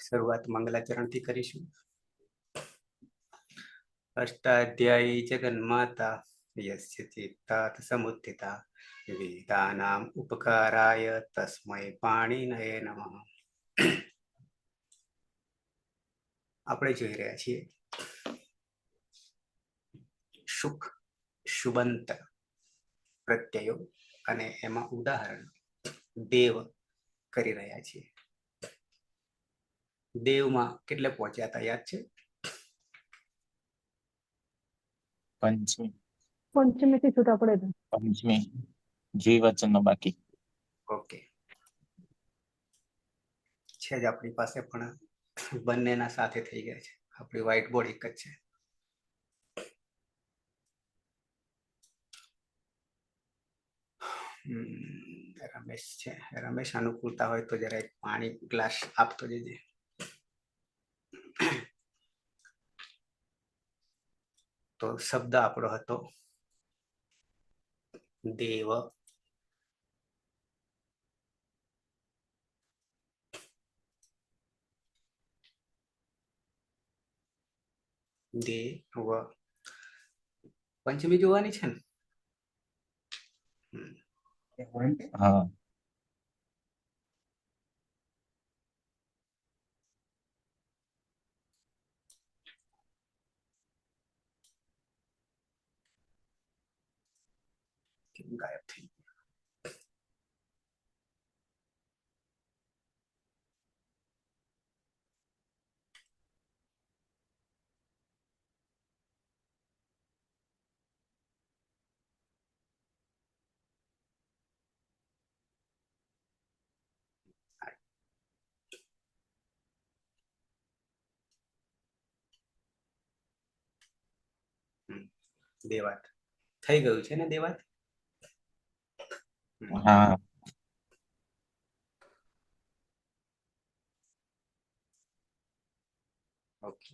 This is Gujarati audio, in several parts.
શરૂઆત મંગલાચરણ થી કરીશું. અષ્ટાધ્યાયી જગન્માતા યસ્ય ચિત્તાત સમુત્થિતા વેદાનામ ઉપકારાય તસ્મૈ પાણિનયે નમઃ. આપણે જોઈ રહ્યા છીએ સુખ શુબંત પ્રત્યયો અને એમાં ઉદાહરણ દેવ કરી રહ્યા છીએ. દેવમાં કેટલે પહોંચ્યા હતા યાદ છે? પંચમી થી છૂટા પડે છે. પંચમી દ્વિવચન નો બાકી. ઓકે, છે જ આપણી પાસે, પણ બંનેના સાથે થઈ ગયા છે. આપણી વ્હાઈટ બોર્ડ એક જ છે. રમેશ છે. રમેશ અનુકૂળતા હોય તો જરા એક પાણી ગ્લાસ આપતો જજે. તો શબ્દ આપણો હતો દેવ. દેવ પંચમી જોવાની છે ને? હા, કેમ ગાયબ થઈ ગયું? દેવાત થઈ ગયું છે ને? દેવાત હા, ઓકે.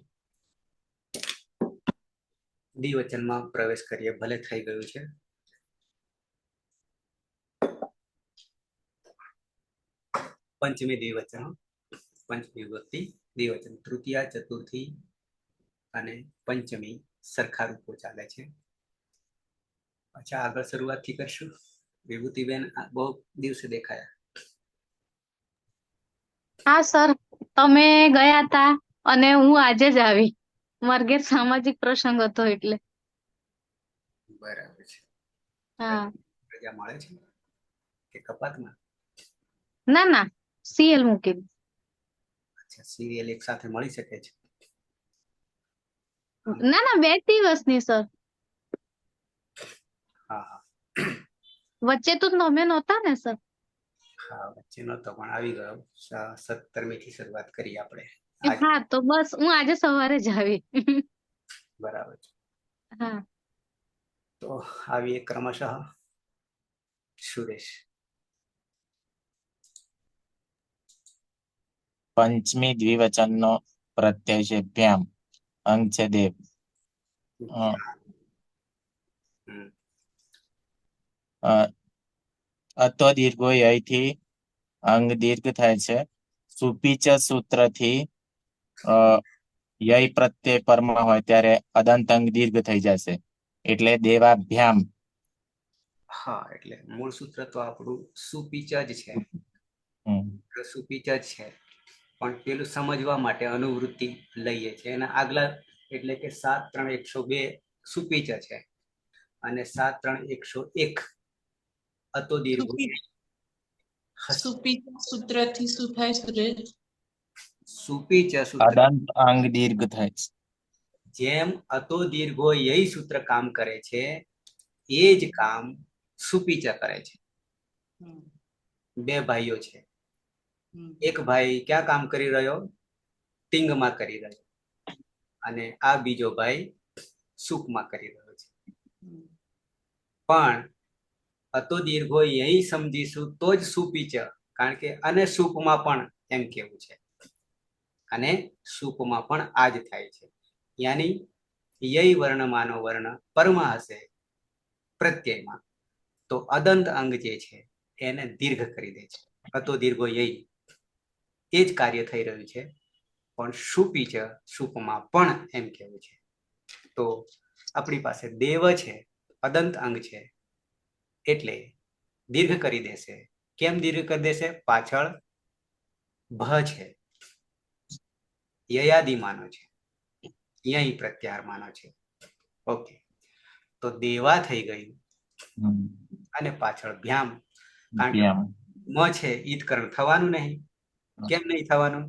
દ્વિવચનમાં પ્રવેશ કરીએ. ભલે થઈ ગયું છે. પંચમી દ્વિવચન, પંચમી વિભક્તિ દ્વિવચન, તૃતીયા ચતુર્થી અને પંચમી સરખા રૂપો ચાલે છે. અચ્છા, આગળ શરૂઆત થી કરશું. વિભૂતિબેન બહુ દિવસે દેખાયા. હા સર, તમે ગયા હતા અને હું આજે જ આવી. મારા ઘેર સામાજિક પ્રસંગ હતો એટલે. બરાબર છે. હા, રજા મળે છે કે કપાતમાં? ના ના, સીએલ મૂકી દીધું. અચ્છા, સિરિયલ એક સાથે મળી શકે છે? ના ના, 2 દિવસની સર. હા હા વચ્ચે તો તમે નહોતા ને સર? હા, વચ્ચે નહોતો પણ આવી ગયો. 17મી થી શરૂઆત કરી આપણે. હા, તો બસ હું આજે સવારે જ આવી. બરાબર છે. હા, તો આવીએ ક્રમશઃ. સુરેશ. પંચમી દ્વિવચન નો પ્રત્યય છે ભ્યામ. અંગ છે દેવ. અતો દીર્ઘો થી અંગ દીર્ઘ થાય છે. સુપીચ સૂત્ર થી યય પ્રત્યય પરમાં હોય ત્યારે અદંત અંગ દીર્ઘ થઈ જશે, એટલે દેવાભ્યામ. હા, એટલે મૂળ સૂત્ર તો આપણું સુપીચ જ છે. સુપીચ જ છે, પણ પેલું સમજવા માટે અનુવૃત્તિ લઈએ છે. એના આગલા એટલે કે 7-3-102 સુપીચ છે અને 7-3-101 અતો દીર્ઘ. સુપીચ સૂત્ર થી શું થાય સુરેશ? સુપીચ સૂત્ર અદંત અંગ દીર્ઘ થાય છે. જેમ અતો દીર્ઘો યય સૂત્ર કામ કરે છે, એ જ કામ સુપીચ કરે છે. 2 ભાઈઓ છે. એક ભાઈ ક્યાં કામ કરી રહ્યો? ટિંગમાં કરી રહ્યો, અને આ બીજો ભાઈ સુખમાં કરી રહ્યો છે. પણ અતો દીર્ઘો યય સમજીશું તો જ સુપીચ, કારણ કે અને સુપમાં પણ એમ કેવું છે, અને સુપમાં પણ આ જ થાય છે. યાની યય વર્ણમાનો વર્ણ પરમાં હશે પ્રત્યયમાં, તો અદંત અંગ જે છે એને દીર્ઘ કરી દે છે. અતો દીર્ઘો યય, એ જ કાર્ય થઈ રહ્યું છે. પણ સુપીચ સુપમાં પણ એમ કેવું છે. તો આપણી પાસે દેવ છે, અદંત અંગ છે, એટલે દીર્ઘ કરી દેશે. કેમ દીર્ઘ કરી દેશે? પાછળ ભ છે, યયાદિમાનો છે, યય પ્રત્યાહારમાનો છે. ઓકે, તો દેવા થઈ ગયું અને પાછળ ભ્યામ, કારણ કે મ છે ઈતકરણ થવાનું નહીં. કેમ નહીં થવાનું?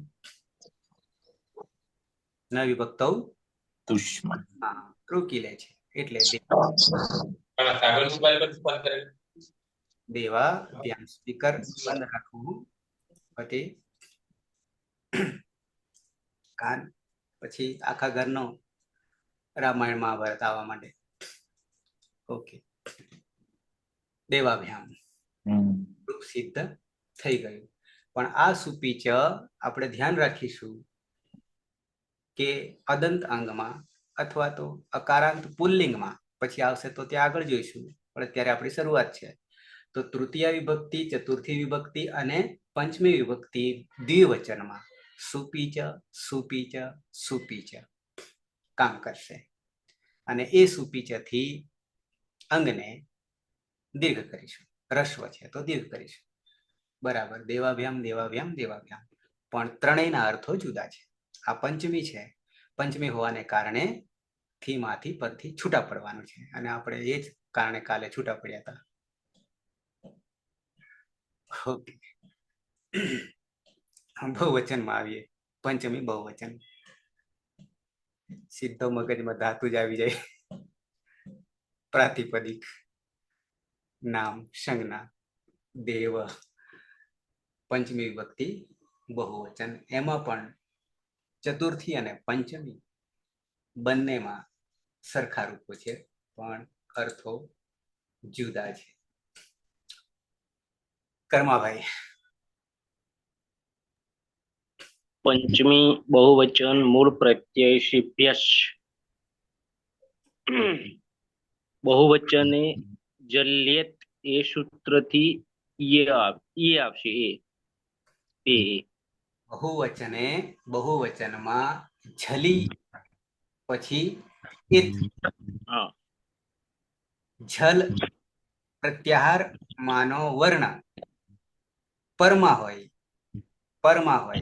ન વિભક્તૌ તુષ્મા. હા, રોકી લે છે એટલે દેવા ભ્યામ સ્પીકર બંધ રાખવું. પછી કાન, પછી આખા ઘરનો રામાયણ મહાભારત આવવા માટે. ઓકે, દેવાભ્યામ રૂપ સિદ્ધ થઈ ગયું. પણ આ સુપીચ આપણે ધ્યાન રાખીશું કે અદંત અંગમાં અથવા તો અકારાંત પુલ્લિંગમાં, પછી આવશે તો ત્યાં આગળ જોઈશું, પણ અત્યારે આપણી શરૂઆત છે. તો તૃતીય વિભક્તિ, ચતુર્થી વિભક્તિ અને પંચમી વિભક્તિ દ્વિવચનમાં સુપીચ સુપીચ સુપીચ કામ કરશે. અને એ સુપીચથી અંગને દીર્ઘ કરીશું. રસ્વ છે તો દીર્ઘ કરીશું. બરાબર, દેવાભ્યામ દેવાભ્યામ દેવાભ્યામ. પણ ત્રણેયના અર્થો જુદા છે. આ પંચમી છે, પંચમી હોવાને કારણે થીમાંથી પરથી છૂટા પડવાનું છે, અને આપણે એ જ કારણે કાલે છૂટા પડ્યા હતા. ઓકે, બહુવચનમાં આવીએ. પંચમી બહુવચન. સીધો મગજમાં ધાતુ જ આવી જાય. પ્રાતિપદિક, નામ, સંજ્ઞા, દેવ, પંચમી વિભક્તિ બહુવચન. એમાં પણ ચતુર્થી અને પંચમી બંનેમાં સરખા રૂપો છે, પણ અર્થો જુદા છે. કર્માભાઈ. પંચમી બહુવચન મૂળ પ્રત્યય શિભ્યશ. બહુવચને જલ્યેત એ સૂત્રથી ઈ આવશે. એ બહુવચને બહુવચનમાં ઝલી પછી ઇત. ઝલ પ્રત્યાહાર માનો વર્ણ પરમાં હોય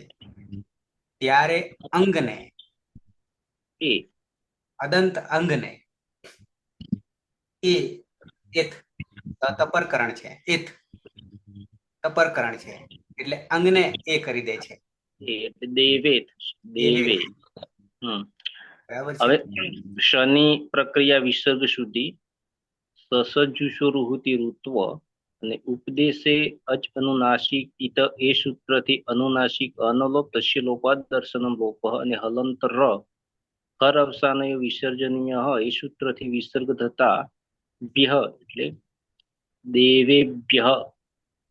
ત્યારે અંગને, અદંત અંગને એ ઇત તપરકરણ છે, ઇત તપરકરણ છે, એટલે અંગને એ કરી દે છે. દેવેત. દેવે. બરાબર હવે છે. શનિ પ્રક્રિયા વિસર્ગ સુધી સસજુષોરુહુતિ ઋત્વ અને ઉપદેશે અચ અનુનાસિક ઇત એ સૂત્રથી અનુનાસિક અનલોપ તસ્ય લોપાદ દર્શનમ લોપ અને હલંતર હર અવસાનય વિસર્જનીય એ સૂત્રથી વિસર્ગ થતા ભ્ય એટલે દેવેભ્ય.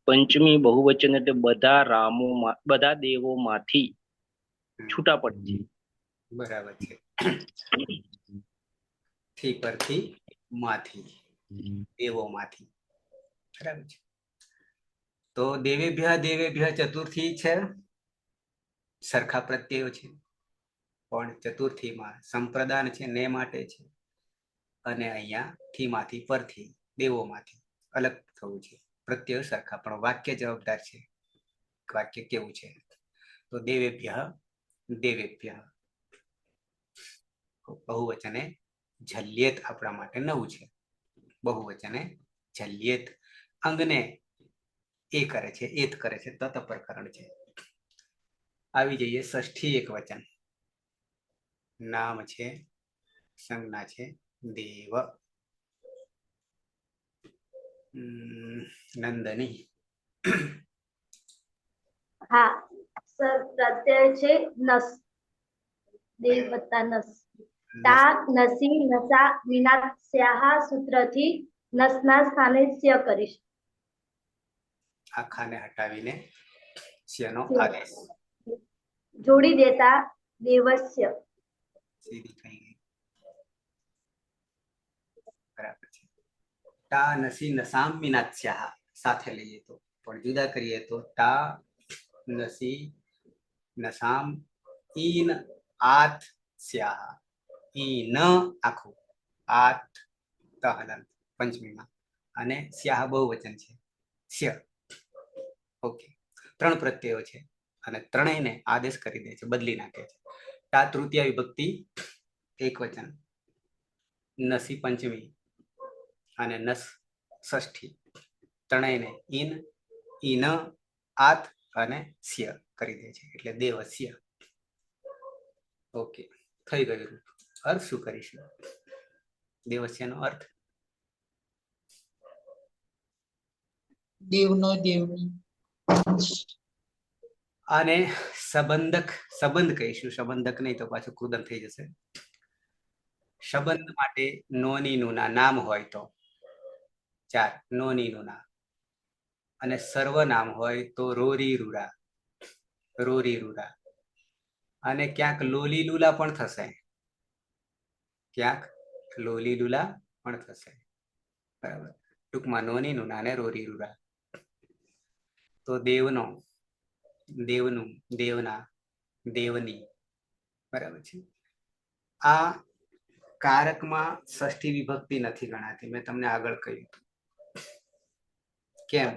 પંચમી બહુવચન એટલે બધા દેવોમાંથી છૂટા પડે છે. બરાબર છે. થી પરથી માંથી, દેવોમાંથી. બરાબર છે. તો દેવેભ્ય ચતુર્થી છે, સરખા પ્રત્યયો છે, પણ ચતુર્થીમાં સંપ્રદાન છે, ને માટે છે, અને અહીંયા થીમાંથી પરથી દેવોમાંથી અલગ થવું છે. પ્રત્યયો સરખા, પણ વાક્ય જવાબદાર છે. વાક્ય કેવું છે? તો દેવેભ્ય દેવેભ્ય. બહુવચને ઝલ્યેત આપણા માટે નવું છે. બહુવચને ઝલ્યેત, અંગને એ કરે છે, એત કરે છે, તત પ્રકરણ છે. આવી જઈએ ષષ્ઠી એક વચન. નામ છે, સંજ્ઞા છે, દેવ. નંદની. હા સર, પ્રત્યય છે નસ, દેવ વત્તા નસ. તા નસી નસા વિનાસ્યાહ સૂત્રથી નસના સ્થાને સ્ય કરીશ. આખાને હટાવીને સ્યનો આદેશ. જોડી દેતા દેવસ્ય. સીધી થઈ ગઈ. બરાબર છે. તા નસી નસામ વિનાસ્યાહ સાથે લઈએ તો, પણ જુદા કરીએ તો તા નસી નસામ ઈન આથ સ્યાહ, ઈન આખું, આથ તહલંત પંચમીમાં, અને સ્યાહ બહુવચન છે, સ્ય. ઓકે, 3 પ્રત્યયો છે અને ત્રણેયને આદેશ કરી દે છે, બદલી નાખે છે. આ તૃતીય વિભક્તિ એક વચન, નસી પંચમી અને નસ ષષ્ઠી, ત્રણેયને ઈન, ઈન, આત અને સ્ય કરી દે છે, એટલે દેવસ્ય. ઓકે, થઈ ગયું. અર્થ શું કરીશું? દેવસ્યનો અર્થ દેવનો, દેવની. આને સંબંધ કહીશું, સંબંધક નહીં તો પાછું કૃદંત થઈ જશે. સંબંધ માટે નોની નુના નામ હોય તો 4 નોની નુના, અને સર્વનામ હોય તો રોરી રૂરા, રોરી રૂરા, અને ક્યાંક લોલી લુલા પણ થશે, ક્યાંક લોલી લુલા પણ થશે, બરાબર. ટૂંકમાં નોની નુના ને રોરી રૂરા. તો દેવનો, દેવનું, દેવના, દેવની, બરાબર છે. આ કારકમાં ષષ્ઠી વિભક્તિ નથી ગણાતી, મેં તમને આગળ કહ્યું. કેમ?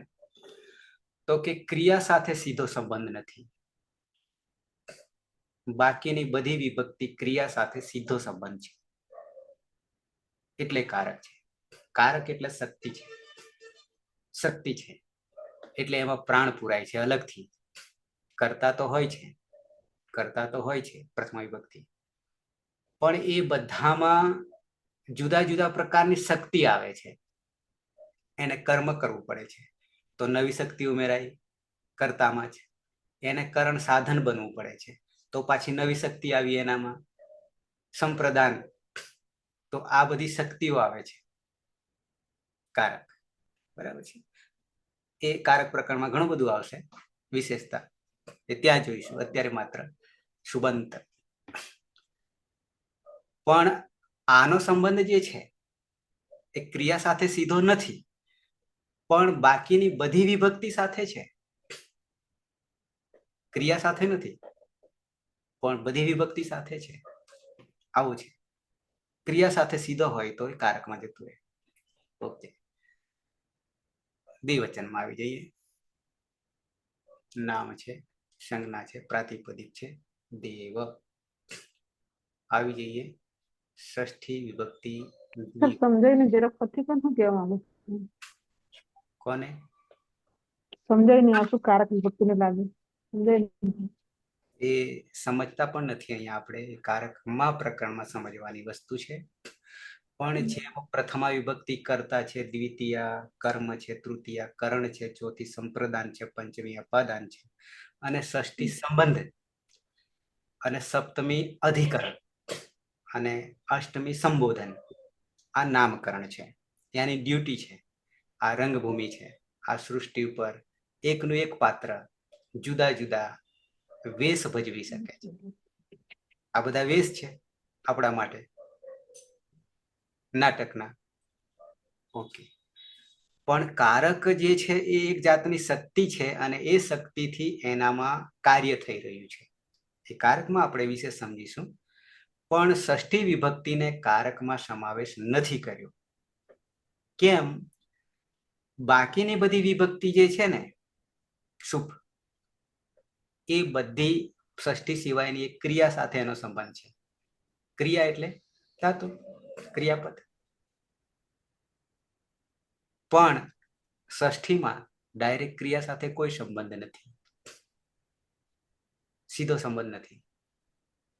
તો કે ક્રિયા સાથે સીધો સંબંધ નથી. બાકીની બધી વિભક્તિ ક્રિયા સાથે સીધો સંબંધ છે, એટલે કારક છે. કારક એટલે શક્તિ છે, શક્તિ છે એટલે એમાં પ્રાણ પુરાય છે અલગથી. કરતા તો હોય છે, કરતા તો હોય છે પ્રથમ વિભક્તિ, પણ એ બધામાં જુદા જુદા પ્રકારની શક્તિ આવે છે, એને કર્મ કરવું પડે છે. તો નવી શક્તિ ઉમેરાય કર્તામાં જ, એને કરણ સાધન બનવું પડે છે, તો પાછી નવી શક્તિ આવી એનામાં, સંપ્રદાન. તો આ બધી શક્તિઓ આવે છે કારક, બરાબર છે. એ કારક પ્રકરણમાં ઘણું બધું આવશે વિશેષતા, એ ત્યાં જોઈશું. અત્યારે માત્ર સુબંત. પણ આનો સંબંધ જે છે એ ક્રિયા સાથે સીધો નથી, પણ બાકીની બધી વિભક્તિ સાથે છે. ક્રિયા સાથે નથી, પણ બધી વિભક્તિ સાથે છે. આવું છે. ક્રિયા સાથે સીધો હોય તો એ કારકમાં જતું રહે. ઓકે, દ્વિવચનમાં આવી જઈએ. નામ છે, સંજ્ઞા છે, પ્રાતિપદિક છે, દેવ. આવી જઈએ ષષ્ઠી વિભક્તિ. સમજાય ને જરા ફરી પણ શું કહેવા માંગુ? કોને સમજાય નહીં, આ શું કારક વિભક્તિને લાગે? સમજાય નહીં. એ સમજતા પણ નથી. અહીંયા આપણે કારકમાં પ્રકરણમાં સમજવાની વસ્તુ છે. પણ જે પ્રથમા વિભક્તિ કર્તા છે, દ્વિતીય કર્મ છે, તૃતીય કરણ છે, ચોથી સંપ્રદાન છે, પંચમી અપાદાન છે, અને ષષ્ઠી સંબંધ, અને સપ્તમી અધિકરણ, અને અષ્ટમી સંબોધન. આ નામકરણ છે, ત્યાંની ડ્યુટી છે. આ રંગભૂમિ છે. આ સૃષ્ટિ ઉપર એકનું એક પાત્ર જુદા જુદા વેશ ભજવી શકે છે. આ બધા વેશ છે આપણા માટે નાટકના. ઓકે, પણ કારક જે છે એ એક જાતની શક્તિ છે, અને એ શક્તિથી એનામાં કાર્ય થઈ રહ્યું છે. એ કારકમાં આપણે વિશે સમજીશું. પણ ષષ્ઠી વિભક્તિને કારકમાં સમાવેશ નથી કર્યો. કેમ? બાકીની બધી વિભક્તિ જે છે ને શુભ, એ બધી ષષ્ઠી સિવાયની એક ક્રિયા સાથે એનો સંબંધ છે. ક્રિયા એટલે ધાતુ, ક્રિયાપદ. પણ ષષ્ઠીમાં ડાયરેક્ટ ક્રિયા સાથે કોઈ સંબંધ નથી, સીધો સંબંધ નથી.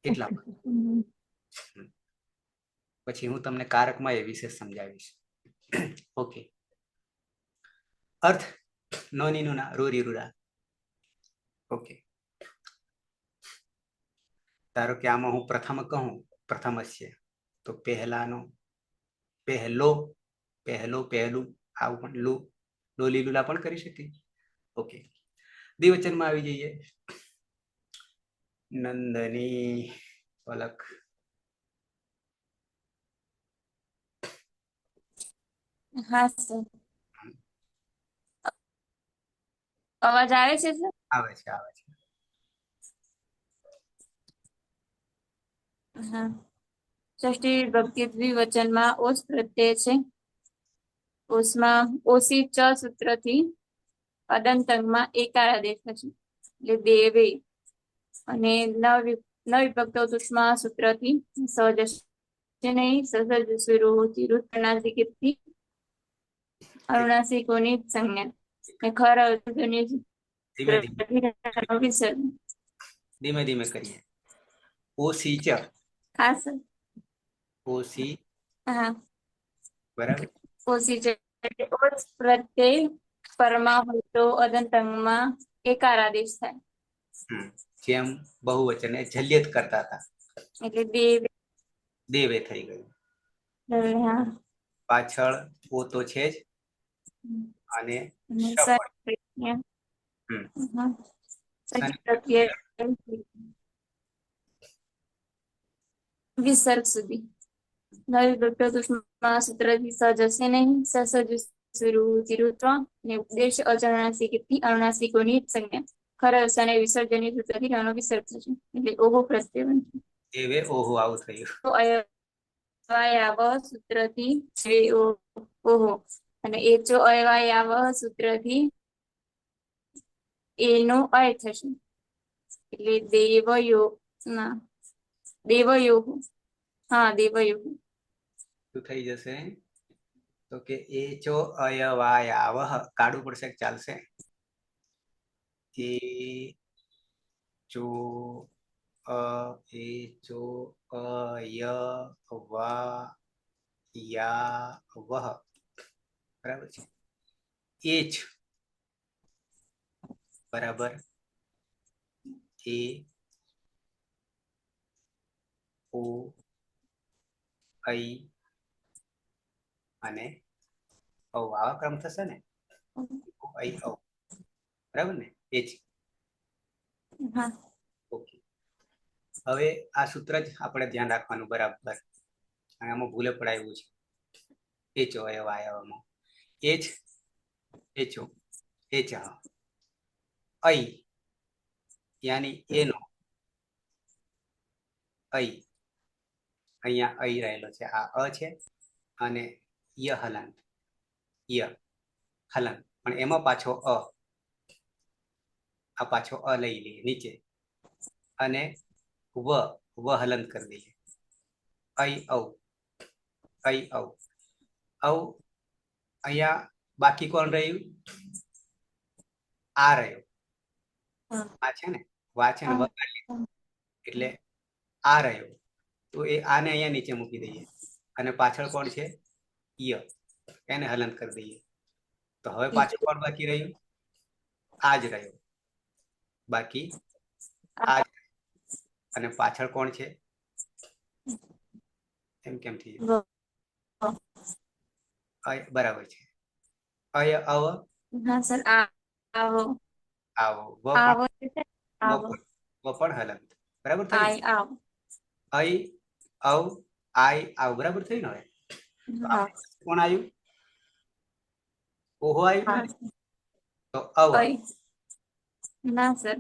એટલા પછી હું તમને કારકમાં એ વિશે સમજાવીશ. ઓકે, અર્થ નોની નુના, રોરી રૂરા. ઓકે, ધારો કે આમાં હું પ્રથમ કહું, પ્રથમસ્ય, તો પહેલાનો, પહેલો, પહેલો, પહેલું, આવું પણ લો, લોલી લુલા પણ કરી શકીએ. ઓકે, દ્વિવચનમાં આવી જઈએ. નંદની પલક. હા સર, અવાજ આવે છે સર? આવે છે, આવે છે. હા ષષ્ઠી વિભક્તિ દ્વિવચનમાં ઓસ પ્રત્યય છે. ઓસમાં ઓસી ચ સૂત્રથી અદંતંગમાં એકાર આદેશ થશે એટલે દેવે. અને ન વિભક્ત સુષ્મા સૂત્રથી સહજ નહીં સસર્જ સુરુચિ રુત્નાસિકથી અનુનાસિકોની સંજ્ઞા ને ખર અર્થની ધીમે ધીમે વિસર્જન. ધીમે ધીમે કરીએ. ઓસી ચ હા સર. ઓસી હા બરાબર. ઓસી છે ઓસ પ્રત્યય પરમાં હોય તો અદંતંગમાં એકાર આદેશ થાય જેમ બહુવચન જલ્યત કરતા હતા એટલે દેવે. દેવે થઈ ગયું. હા પાછળ ઓ તો છે જ અને અને શ પણ. પ્રત્યય. હમ. હા શનિ પ્રત્યય વિસર્ગ સુધી નવી વિભક્ત સૂત્રથી સહજ હશે નહીં સસર્જ સુરુચિરુત્વ ને ઉપદેશ અચરણાસિકથી અનુનાસિકોની સંજ્ઞા ખરા અવસાને વિસર્જનની સૂત્રથી નાનો વિસર્ગ થશે એટલે ઓહો પ્રત્યય બનશે. દેવે ઓહો આવું થયું. તો અયવાયાવ સૂત્રથી છે ઓહો અને એ જો અયવાયાવ સૂત્રથી એનો અય થશે એટલે દેવયો ના દેવયોહ. હા દેવયોહ. શું થઈ જશે તો કે એ ચો અયવાયાવહ કાઢવું પડશે કે ચાલશે? એ ચો એ ચો અયવાયાવહ બરાબર છે. એ જ બરાબર એ ઓ અઈ અને ઔ આવા ક્રમ થશે ને અઈ ઔ બરાબર ને એ જ. હા ઓકે હવે આ સૂત્ર જ આપણે ધ્યાન રાખવાનું બરાબર અને આમાં ભૂલે પડાયું છે. એ ચો અયવાયાવમાં એ જ એ ચો એ ચ અઈ યાની એનો અઈ અહીંયા અઈ રહેલો છે આ અ છે અને ય હલંત ય હલંત પણ એમાં પાછો આ પાછો અ લઈ લઈએ નીચે અને વ હલંત કરી દઈએ. અઈ ઔ અઈ ઔ ઔ અહીંયા બાકી કોણ રહ્યું? આ રહ્યો. આ છે ને વા છે ને વગાડી એટલે આ રહ્યો તો એ આને અહીંયા નીચે મૂકી દઈએ અને પાછળ કોણ છે? ય એને હલંત કરી દઈએ તો હવે પાછળ કોણ બાકી રહ્યું? આ જ રહ્યો બાકી આ જ અને પાછળ કોણ છે? એમ કેમ થઈ બરાબર છે. અય અવ હા સર આવો આવો આવો વ પણ હલંત બરાબર થયું. આય આવ. અઈ ઔ આઈ આવ બરાબર થયું ને? હવે તો હા આપણે કોણ આવ્યું? ઓહો આવ્યું ને? તો અવ ના સર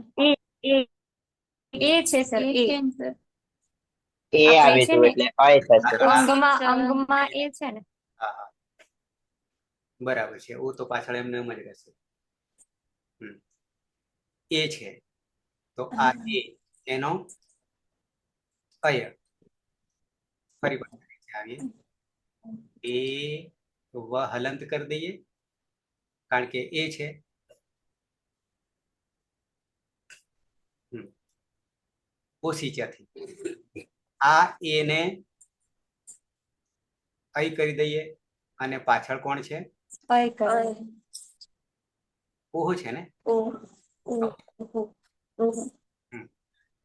એ છે સર એ કેમ સર એ આવે તો એટલે અય થશે. અંગમાં એ છે ને. હા હા બરાબર છે. ઓ તો પાછળ એમને એમ જ રહેશે. એ છે તો આ એ એનો અય ફરી આવીએ એ વ હલંત કરી દઈએ કારણ કે એ છે. ઓસી ચાથી આ એને અઈ કરી દઈએ અને પાછળ કોણ છે? ઓહો છે ને.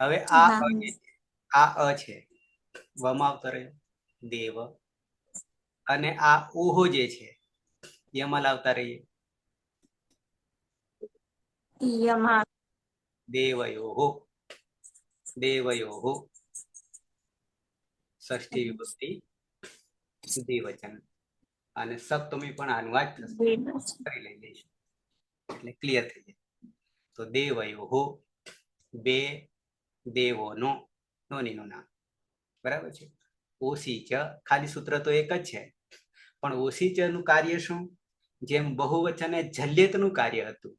હવે આ અ છે વમાં આવતો રહ્યો દેવ અને આ ઓહો જે છે એમાં લાવતા રહીએ દેવયોહો દેવયોહો ષષ્ઠી વિભક્તિ દ્વિવચન અને સપ્તમી પણ આનું જ થશે કરી લઈ લઈશું એટલે ક્લિયર થઈ જાય. તો દેવયોહો બે દેવોનો નોનીનું નામ બરાબર છે. ઓસી ચ ખાલી સૂત્ર તો એક જ છે, પણ ઓસી ચ નું કાર્ય શું? જેમ બહુવચન એ જલ્યત નું કાર્ય હતું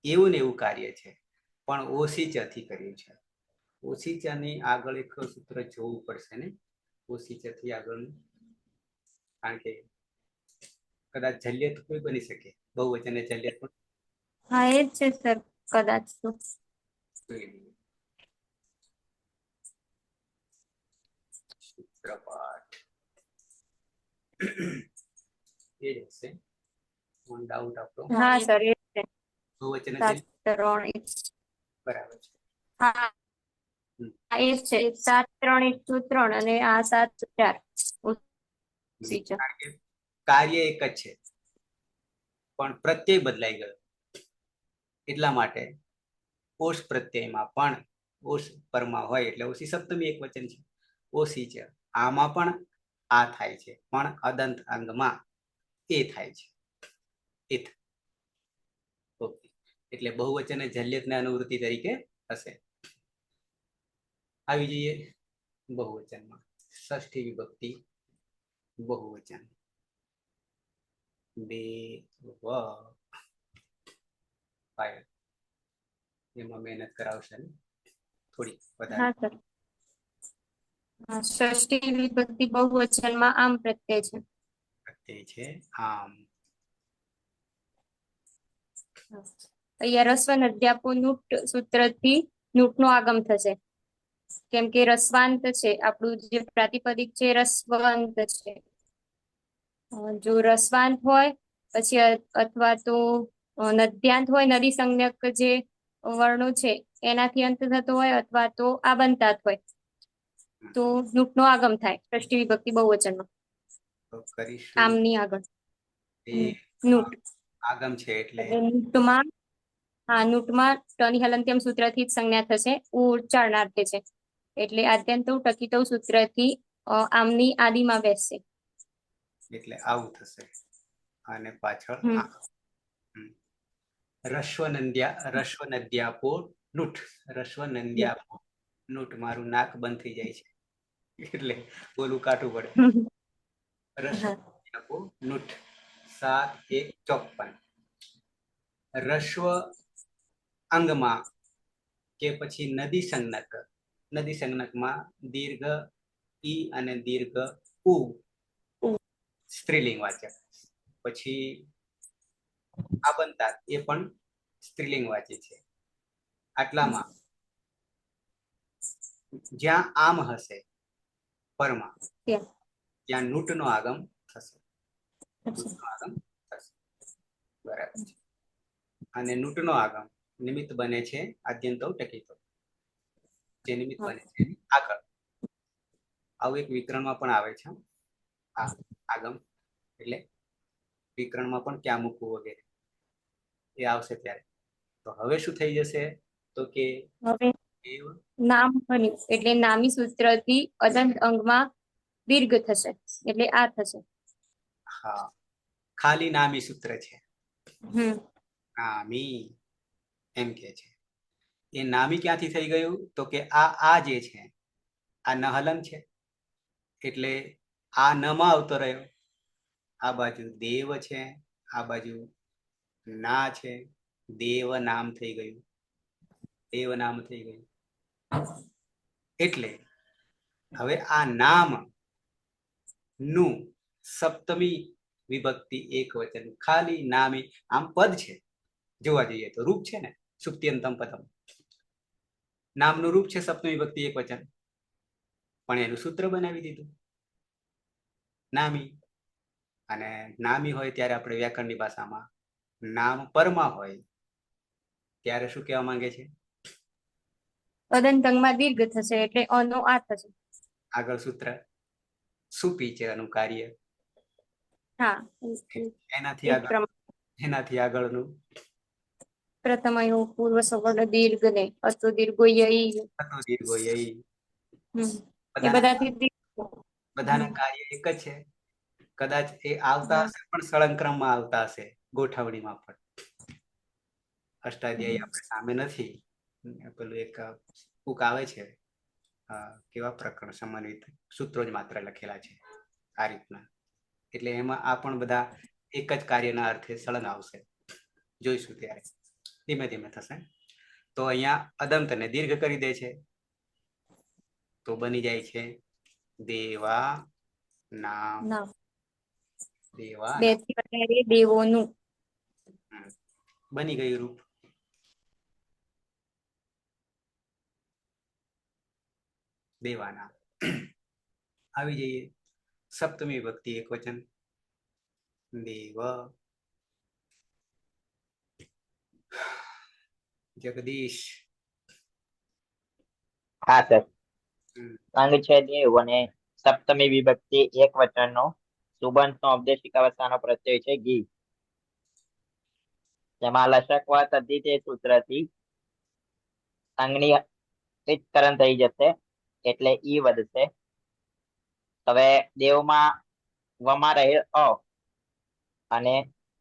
એવું ને એવું કાર્ય છે, પણ ઓસી ચ થી કર્યું છે. ઓસી ચ ની આગળ એક સૂત્ર જોવું પડશે ને, ઓસી ચ થી આગળનું, કારણ કે કદાચ જલ્યત કોઈ બની શકે, બહુવચન એ જલ્યત પણ હા એ જ છે સર, કદાચ તો. જોઈ લઈએ. સૂત્રપાઠ એ જ હશે, ડાઉટ આપણો. હા સર એ જ છે. બહુવચન એ 7 3 1. બરાબર છે. હા એ જ છે, 7 3 1 3 અને આ 7 4. ઓસી ચ. કારણ કે કાર્ય એક જ છે, પણ પ્રત્યય બદલાઈ ગયો, એટલા માટે ઓસ પ્રત્યયમાં પણ ઓસ પરમાં હોય એટલે ઓસી સપ્તમી એક વચન છે. ઓસી છે આમાં પણ આ થાય છે, પણ અદંત અંગમાં એ થાય છે. ઇથ. ઓકે, એટલે બહુવચન એ જલ્યતને અનુવૃત્તિ તરીકે હશે. આવી જઈએ બહુવચનમાં. ષષ્ઠી વિભક્તિ બહુવચન. બે વ ફાઇવ. એમાં મહેનત કરાવશે ને થોડી વધારે. હા સર. ષષ્ઠી વિભક્તિ બહુવચનમાં આમ પ્રત્યય છે. પ્રત્યય છે આમ. અહીંયા રસ્વ નદ્યાપો નુટ સૂત્રથી નુટનો આગમ થશે, કેમ કે રસ્વાંત છે, આપણું જે પ્રાતિપદિક છે રસ્વાંત છે. જો રસ્વાંત હોય પછી અથવા તો નદ્યાંત હોય, નદી સંજ્ઞક જે વર્ણો છે એનાથી અંત થતો હોય, અથવા તો આબંતાત હોય તો નુટનો આગમ થાય ષષ્ઠી વિભક્તિ બહુવચનમાં. તો કરીશું આમની આગળ એ નુટ. આગમ છે એટલે નુટમાં, હા નુટમાં ટની હલંત્યમ સૂત્રથી જ સંજ્ઞા થશે, ઉચ્ચારણાર્થે છે, એટલે આદ્યંતો ટકિતો સૂત્રથી આમની આદિમાં બેસશે. એટલે આવું થશે, અને પાછળ રશ્વ નદ્યાપો નુટ. રશ્વ નદ્યાપો નુટ. મારું નાક બંધ થઈ જાય છે એટલે બોલું કાઢવું પડે. રશ્વ નદ્યાપો નુટ. 7 1 54. રશ્વ અંગમાં કે પછી નદી સંજ્ઞક, નદી સંજ્ઞકમાં દીર્ઘ ઈ અને દીર્ઘ ઉ સ્ત્રીલિંગ વાચક, પછી આબંતાત એ પણ સ્ત્રીલિંગ વાચી છે. આટલામાં જ્યાં આમ હશે પરમાં, ત્યાં નુટનો આગમ થશે. નુટનો આગમ થશે. બરાબર છે. અને નુટનો આગમ નિમિત્ત બને છે આદ્યંતો ટકિતો, જે નિમિત્ત બને છે આગળ. આવું એક વિકરણમાં પણ આવે છે આ આગમ, એટલે વિકરણમાં પણ ક્યાં મૂકવું વગેરે એ આવશે ત્યારે. તો હવે શું થઈ જશે તો કે હવે નામ બન્યું એટલે નામી સૂત્રથી અદંત અંગમાં દીર્ઘ થશે, એટલે આ થશે. હા, ખાલી નામી સૂત્ર છે, હમ નામી એમ કે છે. એ નામી ક્યાંથી થઈ ગયું તો કે આ જે છે આ નહલન છે, એટલે આ નમાં આવતો રહ્યો. આ બાજુ દેવ છે, આ બાજુ ના છે, દેવ નામ થઈ ગયું, દેવ નામ થઈ ગયું. એટલે હવે આ નામ નું સપ્તમી વિભક્તિ એક વચન, ખાલી નામી. આમ પદ છે, જોવા જઈએ તો રૂપ છે ને, સુપ્તિયંતમ પદમ. નામનું રૂપ છે સપ્તમી વિભક્તિ એક વચન, પણ એનું સૂત્ર બનાવી દીધું નામી. અને નામી હોય ત્યારે આપણે વ્યાકરણની ભાષામાં નામ પરમાં હોય ત્યારે શું કહેવા માંગે છે? અદંત અંગમાં દીર્ઘ થશે, એટલે અનો આ થશે. આગળ સૂત્ર સુપી છે એનું કાર્ય. હા, એનાથી આગળનું પ્રથમ પૂર્વ સવર્ણ દીર્ઘ ને અસ્તો દીર્ઘો યઈ. દીર્ઘો યઈ. એ બધાથી બધાનું કાર્ય એક જ છે. કદાચ એ આવતા હશે પણ સળંક્રમમાં આવતા હશે, ગોઠવણીમાં પણ. અષ્ટાધ્યાયી આપણે સામે નથી, પેલું એક બુક આવે છે કેવા પ્રકરણ સમન્વિત સૂત્રો જ માત્ર લખેલા છે આ રીતના. એટલે એમાં આ પણ બધા એક જ કાર્યના અર્થે સળંગ આવશે, જોઈશું ત્યારે ધીમે ધીમે થશે. તો અહીંયા અદંતને દીર્ઘ કરી દે છે તો બની જાય છે દેવા નામ. નવ દેવા બે થી વધારે દેવોનું. બની ગયું રૂપ. દેવાના. આવી જઈએ સપ્તમી વિભક્તિ એક વચન દેવ. જગદીશ. હા સર, અંગ છે દેવ અને સપ્તમી વિભક્તિ એક વચનનો સુબંત નો ઔપદેશિક અવસ્થાનો પ્રત્યય છે ગી. જેમાં લશક વ તદ્ધિત એ સૂત્રથી અંગની કરણ થઈ જશે એટલે ઈ વધશે. હવે દેવમાં વમાં રહે અ અને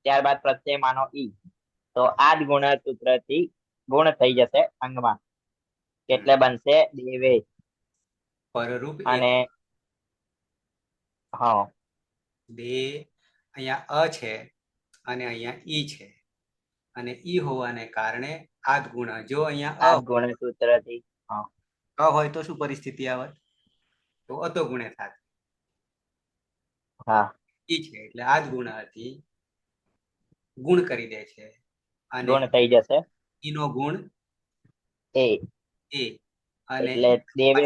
ત્યારબાદ પ્રત્યય માનો ઈ, તો આ જ ગુણ સૂત્રથી ગુણ થઈ જશે અંગમાં, એટલે બનશે દેવે. પરરૂપ એક. અને હા, દે અહીંયા અ છે અને અહીંયા ઈ છે, અને ઈ હોવાને કારણે આ જ ગુણ. જો અહીંયા આ જ ગુણ સૂત્રથી અ હોય તો શું પરિસ્થિતિ આવે? તો અતો ગુણે થાય. હા ઈ છે એટલે આ જ ગુણથી ગુણ કરી દે છે, અને ગુણ થઈ જશે ઈનો ગુણ એ, એ, અને એટલે દેવે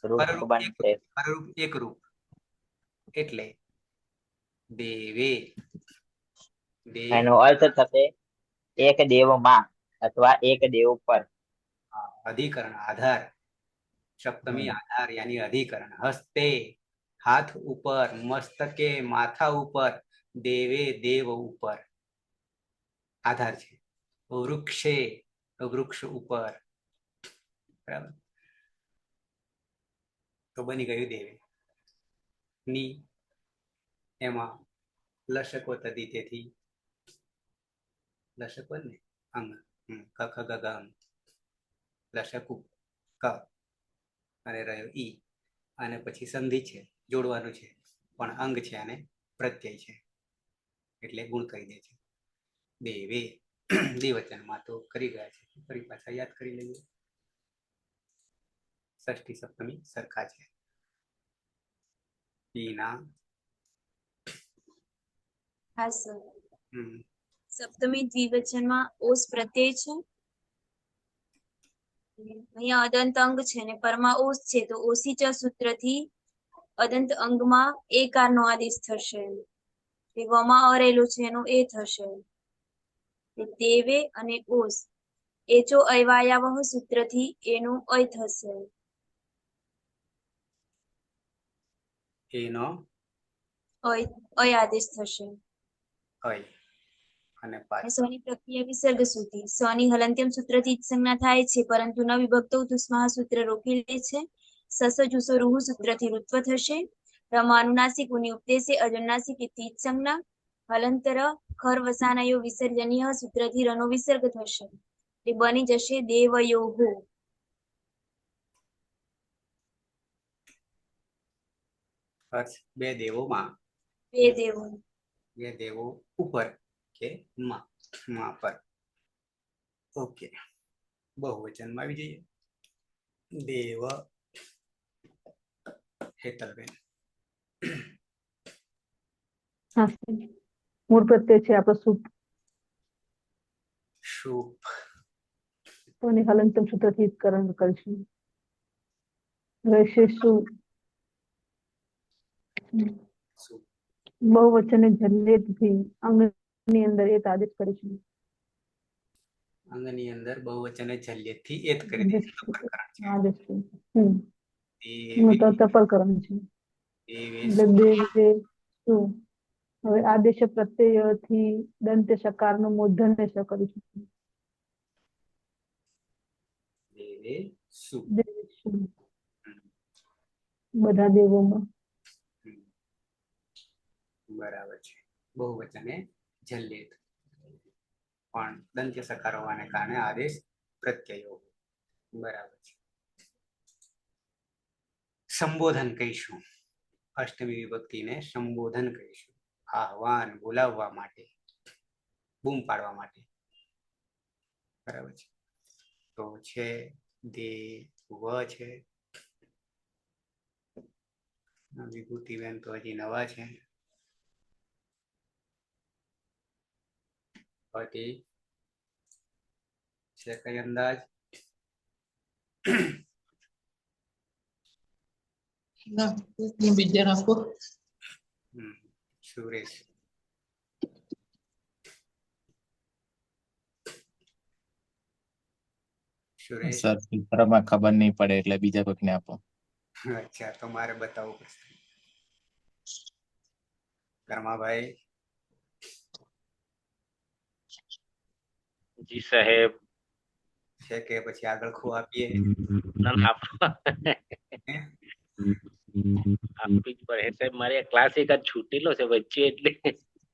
રૂપ પરરૂપ બનશે. એક રૂપ એટલે દેવે. દેવ એનો અર્થ થશે એક દેવમાં અથવા એક દેવ પર. અધિકરણ આધાર. સપ્તમી આધાર યાની અધિકરણ. હસ્તે હાથ ઉપર, મસ્તકે માથા ઉપર, દેવે દેવ ઉપર આધાર છે. વૃક્ષે વૃક્ષ ઉપર. બરાબર, તો બની ગયું દેવે. ની એમાં લશકો તદિતેથી લશકો ને અંગ ક ખ ગ ગ અંગ લશકુ ક અને રહ્યો ઈ, અને પછી સંધિ છે, જોડવાનું છે, પણ અંગ છે અને પ્રત્યય છે એટલે ગુણ કહી દે છે દેવે. દ્વિવચનમાં તો કરી ગયા છે, ફરી પાછા યાદ કરી લઈએ. ષષ્ઠી સપ્તમી સરખા છે. ઈના હા સર, સપ્તમી દ્વિવચનમાં ઓસ પ્રત્યય છે. અહીંયા અદંત અંગ છે ને પરમાં ઓસ છે, તો ઓસી ચ સૂત્રથી અદંત અંગમાં એકાર નો આદેશ થશે. વમાં અરેલું છે એનું એ થશે. દેવે અને ઓસ એચો અયવાયાવહ સૂત્રથી એનું અય થશે. એનો અય આદેશ થશે. અય અને પાછળ સ્વની પ્રક્રિયા વિસર્ગ સુધી સ્વની હલંત્યમ સૂત્રથી સંજ્ઞા થાય છે, પરંતુ ન વિભક્તો તુસ્માહ સૂત્ર રોકી લે છે. સસ જુસો રૂહ સૂત્રથી ઋત્વ થશે. રમાનુનાસિક ઉની ઉપદેશે અજન્નાસિક ઇતિ સંજ્ઞા. હલંતર ખર વસાનયો વિસર્જનીય સૂત્રથી રનો વિસર્ગ થશે. એ બની જશે દેવયોહો. બે દેવોમાં, બે દેવો, બે દેવો ઉપર કે માં પર. ઓકે, બહુવચનમાં આવી જઈએ. દેવ. હેતલબેન. મૂળ પ્રત્યય છે આપણો સુપ. શુપ. તો એની હલંતમ સૂત્રથી કરણ કરીશું. રહેશે શું? બહુવચને જલ્લેથી અંગની અંદર એક આદેશ કરીશું. અંગની અંદર બહુવચને જલ્યથી એત કરી દે છે. આદેશ છે. દેવે. તો તપલકરણ છે. એટલે દેવે શું? હવે આદેશ પ્રત્યયથી દંત સકારનું મૂર્ધન્ય સ કરીશું. દેવે સુ. બધા દેવોમાં. બરાબર છે. બહુવચને જલ્યેત, પણ દંત્ય સકાર હોવાને કારણે આદેશ પ્રત્યયો. બરાબર છે. સંબોધન કહીશું. અષ્ટમી વિભક્તિને સંબોધન કહીશું. આહવાન, બોલાવવા માટે, બૂમ પાડવા માટે. બરાબર છે. તો છે દેવ છે. વિભૂતિબેન તો હજી નવા છે. પછી છે કઈ અંદાજ? બીજા રાખો. સુરેશ. સુરેશ. સર સૂત્રમાં ખબર નહીં પડે એટલે બીજા કોઈકને આપો. અચ્છા, તો મારે બતાવવું પડશે. કર્માભાઈ. જી સાહેબ. છે કે પછી આગળ ખો આપીએ? આપી જ પડે સાહેબ, મારે ક્લાસ એક જ છૂટેલો છે વચ્ચે એટલે.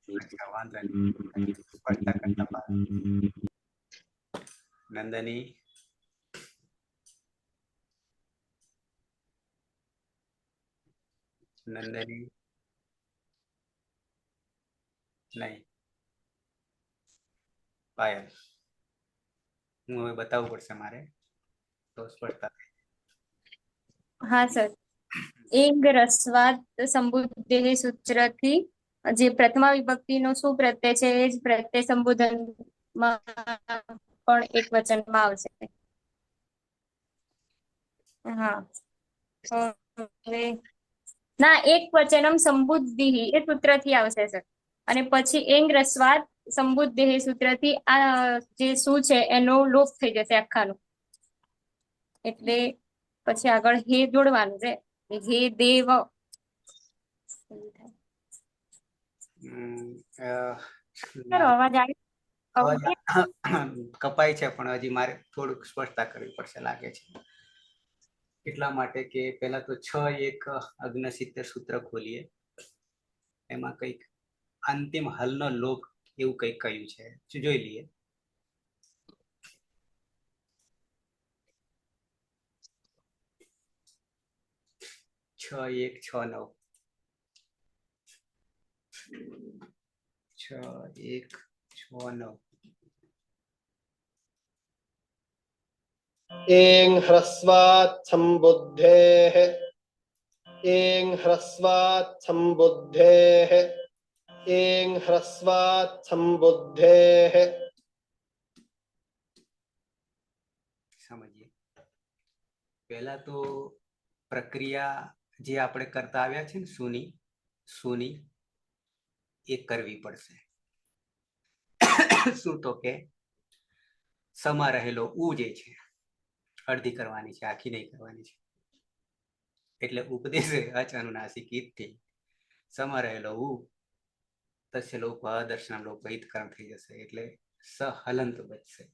અચ્છા, વાંધો નહીં. પડતા કરતા નંદની. નંદની નહીં. પાયલ. હું હવે બતાવવું પડશે મારે તો સ્પષ્ટતા. હા સર. એંગ રસ્વાદ સંબુદ્ધેહ સૂત્રથી જે પ્રથમા વિભક્તિનો શું પ્રત્યય છે એ જ પ્રત્યય સંબોધનમાં પણ એક વચનમાં આવશે. હા. ના, એક વચનમ સંબુદ્ધિ એ સૂત્રથી આવશે સર. અને પછી એંગ રસ્વાદ સંબુદ્ધેહ સૂત્રથી આ જે શું છે એનો લોપ થઈ જશે આખાનો. એટલે પછી આગળ હે જોડવાનું છે. હે દેવ. અવાજ આવે? કપાય છે પણ હજી મારે થોડુંક સ્પષ્ટતા કરવી પડશે લાગે છે. એટલા માટે કે પેલા તો 6-1 સૂત્ર ખોલીએ. એમાં કંઈક અંતિમ હલનો લોપ એવું કંઈક કહ્યું છે, જોઈ લઈએ. છ 1 6 9. 6 1 6 9. एं ह्रस्वात् संबुद्धेः एं ह्रस्वात् संबुद्धेः एं ह्रस्वात् संबुद्धेः. સમજીએ. પહેલા તો પ્રક્રિયા જે આપણે કરતા આવ્યા છે ને સુની એ કરવી પડશે. શું તો કે સમા રહેલો ઉ જે છે અડધી કરવાની છે, આખી નહીં કરવાની છે. એટલે ઉપદેશે અચ અનુનાસિક ઈથી સમા રહેલો ઉ તસ્ય લોપ દર્શન લોપ હિતકર્મ થઈ જશે. એટલે સહલંત બચશે.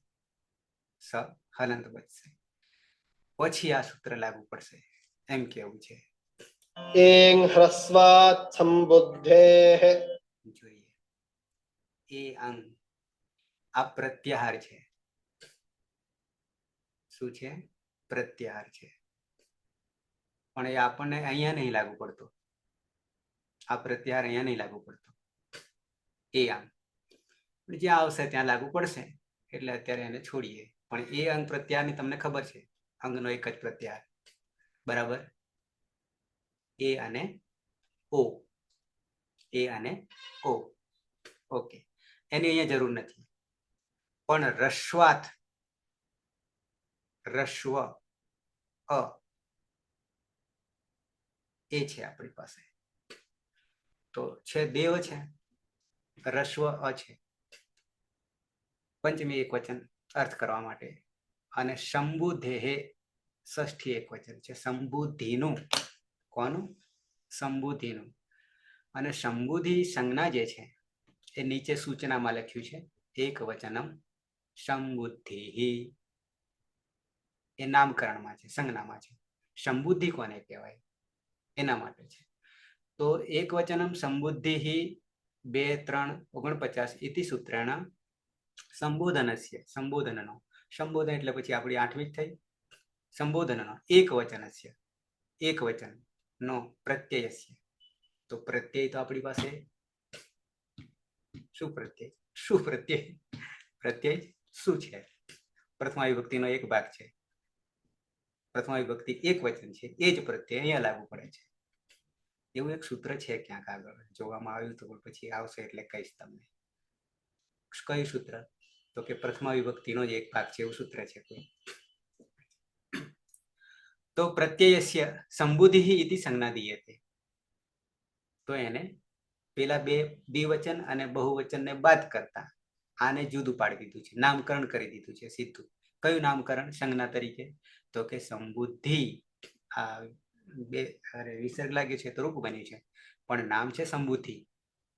સહલંત બચશે. પછી આ સૂત્ર લાગુ પડશે એમ કેવું છે. एं ह्रस्वात् संबुद्धेः. જોઈએ એ અંગ આ પ્રત્યાહાર છે. શું છે? પ્રત્યાહાર છે. પણ એ આપણને અહીંયા નહીં લાગુ પડતો. આ પ્રત્યાહાર અહીંયા નહીં લાગુ પડતો. એ અંગ જ્યાં આવશે ત્યાં લાગુ પડશે. એટલે અત્યારે એને છોડીએ. પણ એ અંગ પ્રત્યાહારની તમને ખબર છે, અંગનો એક જ પ્રત્યાહાર. બરાબર. એ અને ઓ. એ અને ઓ. ઓકે, એની અહીંયા જરૂર નથી. પણ રસ્વાત રસ્વ અ એ છે આપણી પાસે. તો છે દેવ છે, રસ્વ અ છે. પંચમી એક વચન અર્થ કરવા માટે. અને સંબુદ્ધેહે ષષ્ઠી એક વચન છે. સંબુદ્ધિનું. કોનું? સંબુદ્ધિનું. અને સંબુદ્ધિ સંજ્ઞા જે છે એ નીચે સૂચનામાં લખ્યું છે એક વચનમ સંબુદ્ધિ. એ નામકરણમાં છે, સંજ્ઞામાં છે. સંબુદ્ધિ કોને કહેવાય એના માટે છે. તો એક વચનમ સંબુદ્ધિ 2 3 49 ઇતિ સૂત્રેણ સંબોધનસ્ય. સંબોધનનો સંબોધન એટલે પછી આપણી 8મી જ થઈ. સંબોધનનો એક વચનસ્ય એક વચન નો પ્રત્યયસ્ય. તો પ્રત્યય તો આપણી પાસે શું પ્રત્યય? શું પ્રત્યય? પ્રત્યય શું છે? પ્રથમા વિભક્તિનો એક ભાગ છે. પ્રથમા વિભક્તિ એક વચન છે, એ જ પ્રત્યય અહીંયા લાગુ પડે છે. એવું એક સૂત્ર છે ક્યાંક આગળ જોવામાં આવ્યું તો પછી આવશે એટલે કહીશ તમને. કયું સૂત્ર? તો કે પ્રથમા વિભક્તિનો જ એક ભાગ છે એવું સૂત્ર છે કોઈ. તો પ્રત્યયસ્ય સંબુધિ ઇતિ સંજ્ઞા દીયતે. તો એને પેલા બે દ્વિવચન અને બહુવચનને બાદ કરતા આને જુદું પાડી દીધું છે, નામકરણ કરી દીધું છે સીધું. કયું નામકરણ સંજ્ઞા તરીકે? તો કે સંબુદ્ધિ. આ બે વિસર્ગ લાગ્યું છે તો રૂપ બન્યું છે, પણ નામ છે સંબુદ્ધિ,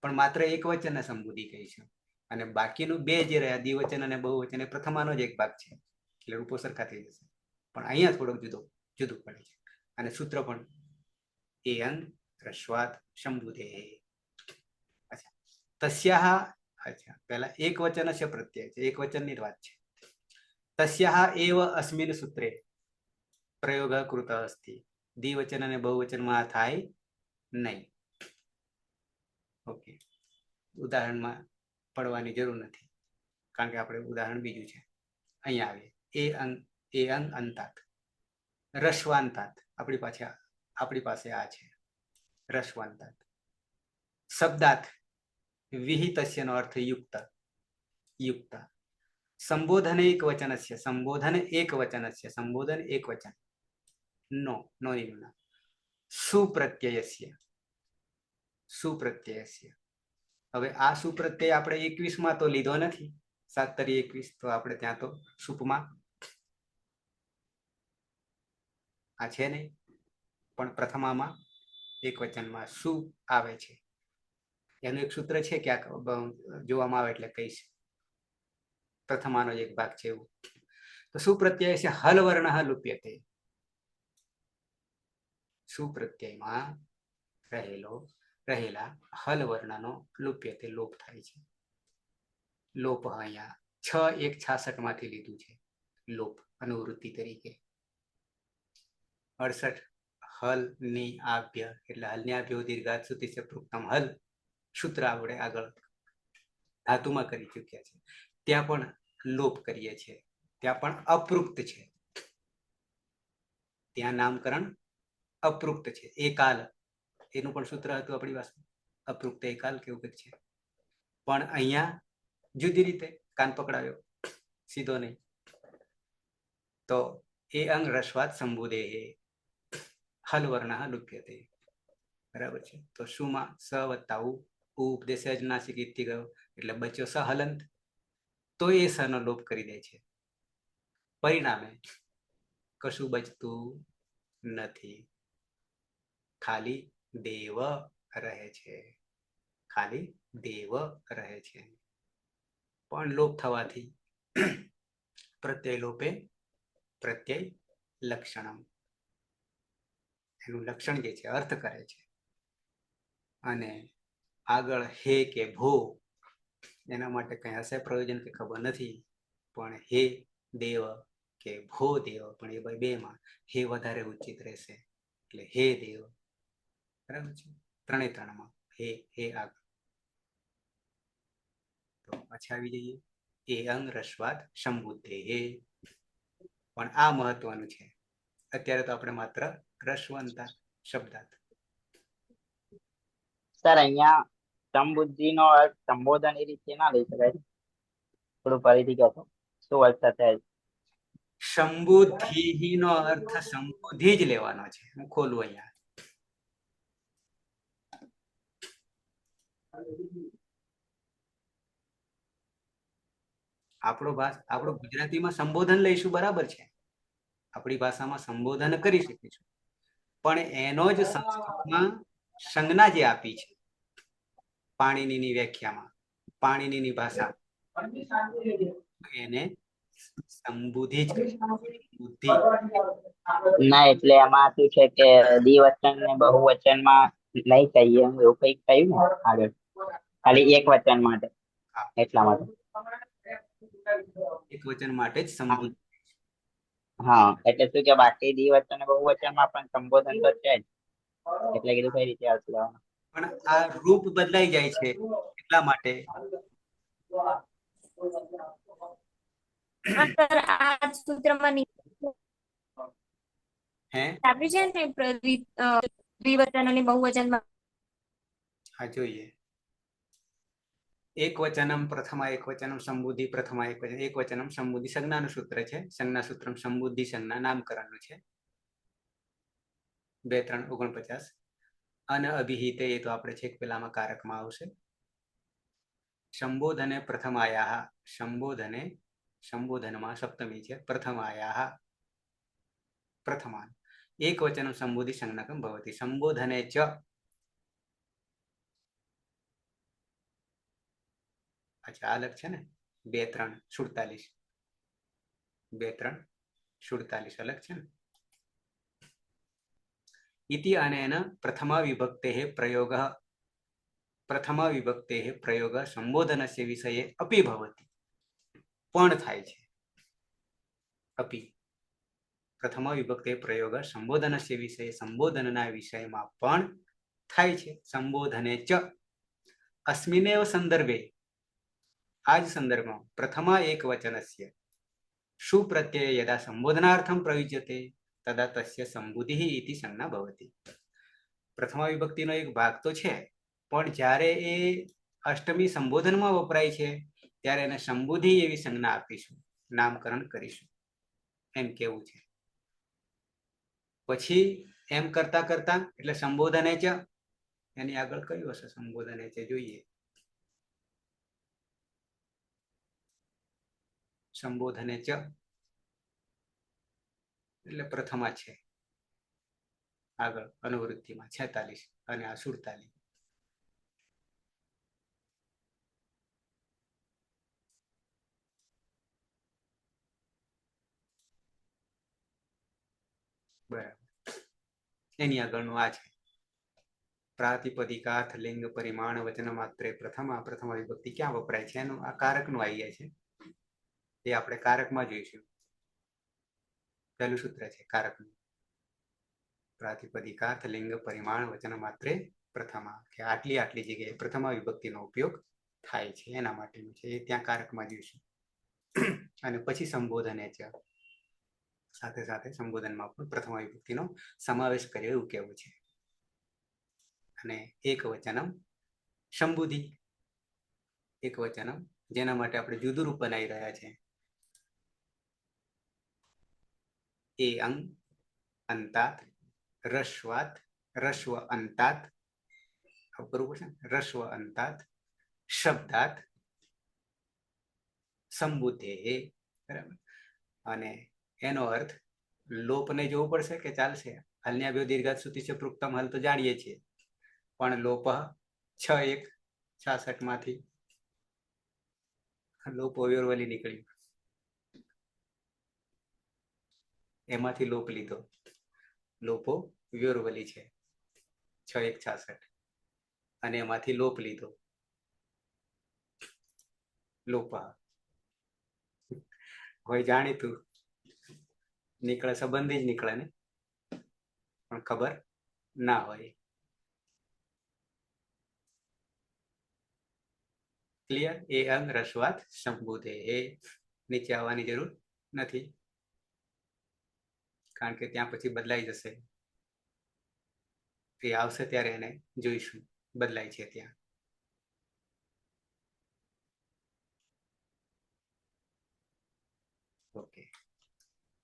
પણ માત્ર એક વચનને સંબુદ્ધિ કહી છે. અને બાકીનું બે જે રહ્યા દ્વિવચન અને બહુવચન એ પ્રથમાનો જ એક ભાગ છે, એટલે રૂપો સરખા થઈ જશે. પણ અહીંયા થોડોક જુદું પડે છે. અને સૂત્ર પણ એ અંગ રસ્વાત સંબુધે. અચ્છા, તસ્યાહ. અચ્છા, પહેલા એક વચનસ્ય પ્રત્યય છે, એક વચનની જ વાત છે. તસ્યાહ એવ અસ્મિન સૂત્રે પ્રયોગ કૃત અસ્તિ. દ્વિવચન અને બહુવચનમાં થાય નહીં. ઓકે, ઉદાહરણમાં પડવાની જરૂર નથી, કારણ કે આપણે ઉદાહરણ બીજું છે. અહીંયા આવીએ. એ અંગ અંતાત રસ્વાંતાત. આપણી પાસે આ છે રસ્વાંતાત. શબ્દાત વિહિતસ્ય નો અર્થ યુક્ત. યુક્ત. સંબોધન એક વચનસ્ય. સંબોધન એક વચનસ્ય. સંબોધન એક વચન. નો નિમ્ન. સુપ્રત્યયસ્ય. સુપ્રત્યયસ્ય. હવે આ સુપ્રત્યય આપણે 21 તો લીધો નથી. 7 તરી 21 તો આપણે ત્યાં તો સુપમાં આ છે નહીં, પણ પ્રથમામાં એક વચનમાં શું આવે છે એનું એક સૂત્ર છે, ક્યાંક જોવામાં આવે એટલે કહીશ. પ્રથમાનો જ એક ભાગ છે એવું. તો સુપ્રત્યય છે હલ વર્ણ લુપ્યતે. સુપ્રત્યયમાં રહેલા હલ વર્ણનો લુપ્યતે લોપ થાય છે. લોપ અહીંયા 6:166 માંથી લીધું છે લોપ અનુવૃત્તિ તરીકે. 68 હલ ની આભ્ય એટલે હલની આભ્યો દીર્ઘાત સુધી છે પ્રુક્તમ હલ સૂત્ર આપણે આગળ ધાતુમાં કરી ચૂક્યા છે. ત્યાં પણ લોપ કરીએ છીએ, ત્યાં પણ અપૃક્ત છે. ત્યાં નામકરણ અપૃક્ત છે. એકાલ એનું પણ સૂત્ર હતું આપણી પાસે, અપૃક્ત એકાલ કેવું કંઈક છે. પણ અહીંયા જુદી રીતે કાન પકડાયો, સીધો નહીં. તો એ અંગ રસ્વાત સંબુધે હલ વર્ણ લુપ્યતે. બરાબર છે. તો શુંમાં સ વત્તા ઉપદેશ જ નાસિક ઇતિ ગયો એટલે બચ્યો સ હલંત. તો એ સ નો લોપ કરી દે છે. પરિણામે કશું બચતું નથી, ખાલી દેવ રહે છે. ખાલી દેવ રહે છે. પણ લોપ થવાથી પ્રત્યય લોપે પ્રત્યય લક્ષણમ, એનું લક્ષણ જે છે અર્થ કરે છે. અને આગળ હે કે ભો એના માટે કઈ હશે પ્રયોજન કે ખબર નથી, પણ હે દેવ કે ભો દેવ, પણ એ બેમાં હે વધારે ઉચિત રહેશે. એટલે હે દેવ. બરાબર છે. ત્રણેમાં હે આગળ. તો પાછા આવી જઈએ. એ અંગ રસ્વાદ સંબુદ્ધે હે. પણ આ મહત્વનું છે. અત્યારે તો આપણે માત્ર રસ્વંતા શબ્દાર્થ. સર અહીંયા સમબુદ્ધિ નો અર્થ સંબોધન એ રીતે ના લઈ શકાય. થોડું ફરીથી કહેતો શું અર્થ થાય? સંબુદ્ધિ નો અર્થ સંબુદ્ધિ જ લેવાનો છે. હું ખોલું અહીંયા. આપણું ગુજરાતીમાં સંબોધન લઈશું બરાબર છે, આપણી ભાષામાં સંબોધન કરી શકીશું, પણ એનો જ સંસ્કૃતમાં સંજ્ઞા જે આપી છે પાણીની વ્યાખ્યામાં, પાણીની ભાષા, એને સંબુદ્ધિ જ બુદ્ધિ. ના એટલે એમાં શું છે કે દ્વિવચન ને બહુવચનમાં નહીં કહીએ એવું કઈક કહ્યું ને આગળ, ખાલી એક વચન માટે, એટલા માટે. એક વચન માટે જ સંબુદ્ધિ. હા એટલે શું કે બાકી દ્વિવચન અને બહુવચનમાં પણ સંબોધન તો છે જ. એટલે કીધું કઈ રીતે અર્થ લેવાનો. પણ આ રૂપ બદલાઈ જાય છે એટલા માટે સર આ સૂત્રમાં હે આપ્યું છે ને દ્વિવચન અને બહુવચનમાં. હા જોઈએ. એકવચનમ પ્રથમા એકવચનમ સંબુદ્ધિ પ્રથમા એકવચનમ સંબુદ્ધિ સંજ્ઞાનું સૂત્ર છે. સંજ્ઞા સૂત્રમ સંબુદ્ધિ સંજ્ઞા નામકરણનું છે. 2, 3, 49. અને અભિહિતે એ તો આપણે છેક પેલામાં કારકમાં આવશે. સંબોધને પ્રથમાયાહ સંબોધનમાં સપ્તમી છે. પ્રથમાયાહ પ્રથમા એકવચનમ સંબુદ્ધિ સંજ્ઞકમ ભવતિ. સંબોધને ચ અચ્છા અલગ છે ને 2, 3, 47. 2, 3, 47 અલગ છે ને. इति अनेन प्रथमा विभक्तेः प्रयोगः संबोधनस्य विषये अपि भवति. पण થાય છે. अपि प्रथमा विभक्ते प्रयोगः संबोधनस्य विषये संबोधनના વિષયમાં પણ થાય છે. સંબોધને ચ अस्मिन्नेव संदर्भे आज संदर्भમાં प्रथमा एकवचनस्य सुप्रत्यय यदा संबोधनार्थं प्रयुज्यते तदा तस्य संबुद्धिः इति संज्ञा भवति. प्रथमा विभक्तिનો એક ભાગ તો છે પણ જ્યારે એ અષ્ટમી સંબોધનમાં વપરાય છે ત્યારે એને સંબુદ્ધિ એવી સંજ્ઞા આપીશું, નામકરણ કરીશું એમ કેવું છે. પછી એમ કરતા કરતા એટલે સંબોધને ચ એની આગળ કયું હશે? સંબોધને ચ જોઈએ. સંબોધને ચ એટલે પ્રથમા છે. આગળ અનુવૃત્તિમાં 46 અને આ 47. બરાબર. એની આગળનું આ છે. પ્રાતિપદિકાર્થ લિંગ પરિમાણ વચન માત્રે પ્રથમા વિભક્તિ ક્યાં વપરાય છે એનું આ કારકનું આવી જાય છે. એ આપણે કારકમાં જોઈશું. પહેલું સૂત્ર છે કારકનું. પ્રાતિપદિકાર્થ લિંગ પરિમાણ વચન માત્રે પ્રથમા કે આટલી જગ્યાએ પ્રથમા વિભક્તિનો ઉપયોગ થાય છે એના માટેનું છે. એ ત્યાં કારકમાં જોઈશું. અને પછી સંબોધને છે સાથે સાથે સંબોધનમાં પણ પ્રથમા વિભક્તિનો સમાવેશ કર્યો એવું કહેવું છે. અને એકવચનમ સંબુદ્ધિ એકવચનમ જેના માટે આપણે જુદું રૂપ બનાવી રહ્યા છે. એ અંગ અંતાત રસ્વાત રસ્વ અંતાત બરોબર છે. રસ્વ અંતાત શબ્દાત સંબુદ્ધે બરાબર. અને એનો અર્થ લોપને જોવું પડશે કે ચાલશે? હાલન્યાભ્યો દીર્ઘાત સુતી છે પૃક્તમ હાલ તો જાણીએ છીએ પણ લોપ 6:1:66 માંથી લોપો વ્યોરવલી નીકળ્યું. એમાંથી લોપ લીધો. લોપો વ્યોરવલી છે 6:1:66 અને એમાંથી લોપ લીધો લોપ. કોઈ જાણીતું નીકળે સંબંધી જ નીકળે ને પણ ખબર ના હોય. ક્લિયર? એ અંગ રસવાત સંબુદ્ધે એ નીચે આવવાની જરૂર નથી કારણ કે ત્યાં પછી બદલાઈ જશે. એ આવશે ત્યારે એને જોઈશું બદલાય છે ત્યાં. ઓકે.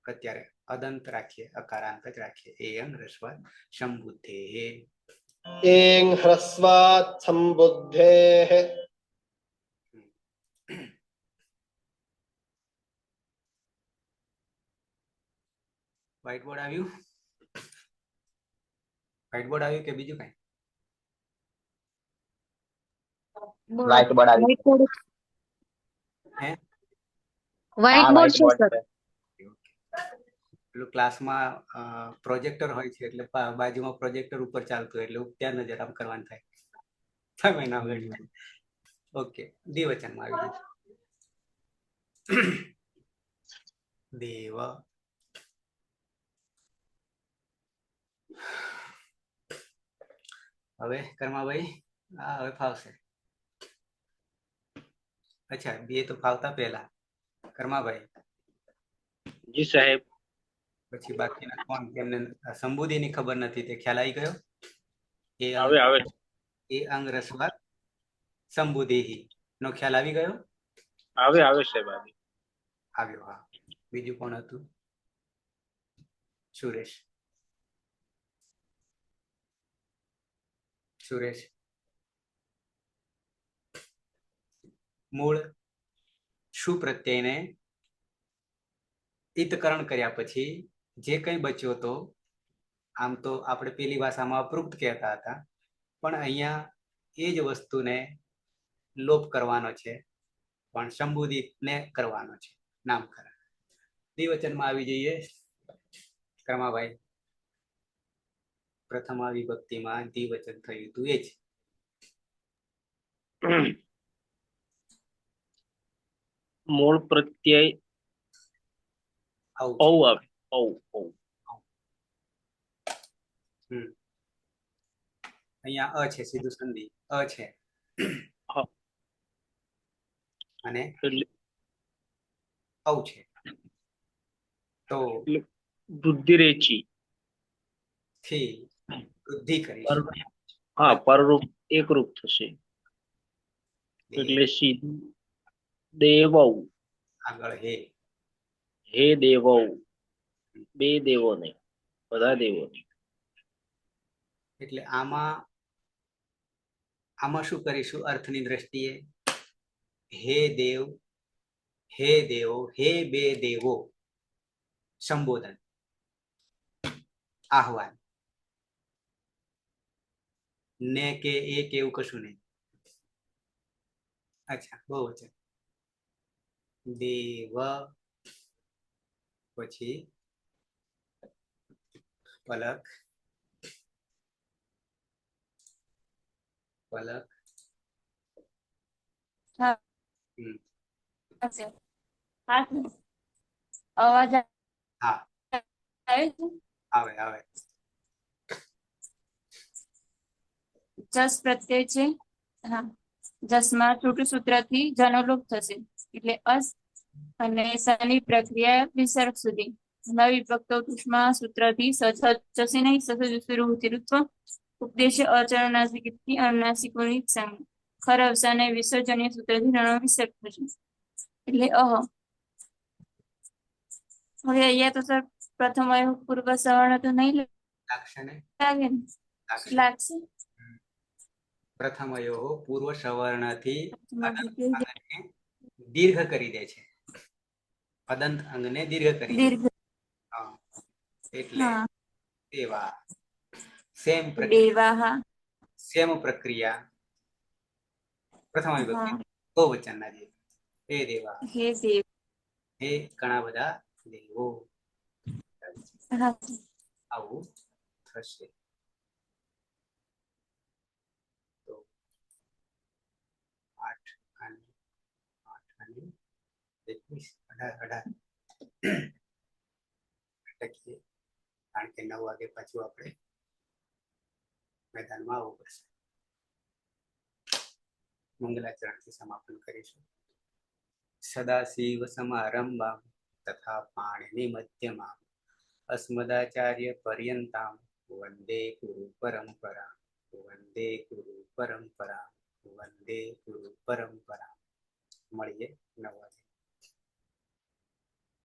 અત્યારે અદંત રાખીએ, અકારાંત જ રાખીએ. એ અંગ રસવાત સંબુદ્ધે एं ह्रस्वात् सम्बुद्धेः વ્હાઇટ બોર્ડ આવ્યું? વ્હાઇટ બોર્ડ આવ્યું કે બીજું કઈ? વ્હાઇટ બોર્ડ આવી હે વ્હાઇટ બોર્ડ છે સર. પેલું ક્લાસમાં પ્રોજેક્ટર હોય છે એટલે બાજુમાં પ્રોજેક્ટર ઉપર ચાલતું એટલે ત્યાં નજર આમ કરવાનું થાય. તમે ના હોય. ઓકે. દ્વિવચનમાં આવી જશે. દેવ હવે કર્માભાઈ હા હવે ફાવશે. અચ્છા બે તો ફાવતા પહેલા કર્માભાઈ, જી સાહેબ. પછી બાકીના કોણ તેમને સંબોધીની ખબર નથી તે ખ્યાલ આવી ગયો? એ અંગ આવે આવે એ અંગ રસવાત સંબોધેહી નો ખ્યાલ આવી ગયો? આવે આવે સાહેબ આવે. આવ્યો હા. બીજું કોણ હતું? સુરેશ. સુરેશ મૂળ શું પ્રત્યયને ઈતકરણ કર્યા પછી જે કંઈ બચ્યો તો આમ તો આપણે પેલી ભાષામાં અપૃક્ત કહેતા હતા, પણ અહીંયા એ જ વસ્તુને લોપ કરવાનો છે, પણ સંબોધિતને કરવાનો છે, નામકરણ. દ્વિવચનમાં આવી જઈએ કર્માભાઈ. પ્રથમ વિભક્તિમાં દ્વિવચન થયું હતું એ જ. મૂળ પ્રત્યય આવું ઔ છે. આવે ઔ ઔ. અહીંયા અ છે, સીધું સંધિ અ છે હા. અને એટલે ઔ છે, તો વૃદ્ધિ રેચી થી વૃદ્ધિ કરીશું. હા પરરૂપ એકરૂપ થશે. એટલે સીધું દેવૌ. આગળ હે. હે દેવૌ. બે દેવો નહીં, બધા દેવો નહીં. એટલે આમાં શું કરીશું અર્થની દ્રષ્ટિએ? હે દેવ, હે દેવો, હે બે દેવો, સંબોધન આહવાન. ને કે એક એવું કશું નહીં. અચ્છા બહુ છે. દેવ પછી પલક, પલક હા અવાજ હા આવે છે? આવે આવે. જસ પ્રત્યય છે. હા જસમાં છૂટું સૂત્રથી જનો લોપ થશે એટલે અસ અને સની પ્રક્રિયા વિસર્ગ સુધી. નવી વિભક્તો ટૂંકમાં સૂત્રથી જશે નહીં. સસજુસ્રુતિરુત્વ ઉપદેશ અચરણાસિકથી અનુનાસિકોની સંગ ખર અવસાને વિસર્જનીય સૂત્રથી રણ વિસર્ગ થશે એટલે અહ. હવે અહીંયા તો સર પ્રથમ પૂર્વ સવર્ણ તો નહીં લાગશે ને? લાગે ને? લાગશે. પ્રથમયો પૂર્વ સવર્ણથી દીર્ઘ કરી દે છે. અદંત અંગને દીર્ઘ કરી દે. એટલે દેવા સેમ પ્રક્રિયા પ્રથમ વિભક્તિ બહુવચનના જે હે દેવા, હે ઘણા બધા દેવો, આવું થશે. તો 8 અને 21 18 અટકીએ, કારણ કે 9 વાગે પાછું આપણે મેદાનમાં આવવું પડશે. મંગલાચરણથી સમાપન કરીશું. સદાશિવ સમારંભામ તથા પાણિની મધ્યમામ અસ્મદાચાર્ય પર્યંતામ વંદે ગુરુ પરંપરા, વંદે ગુરુ પરંપરા, વંદે ગુરુ પરંપરા. મળીએ 9 વાગે.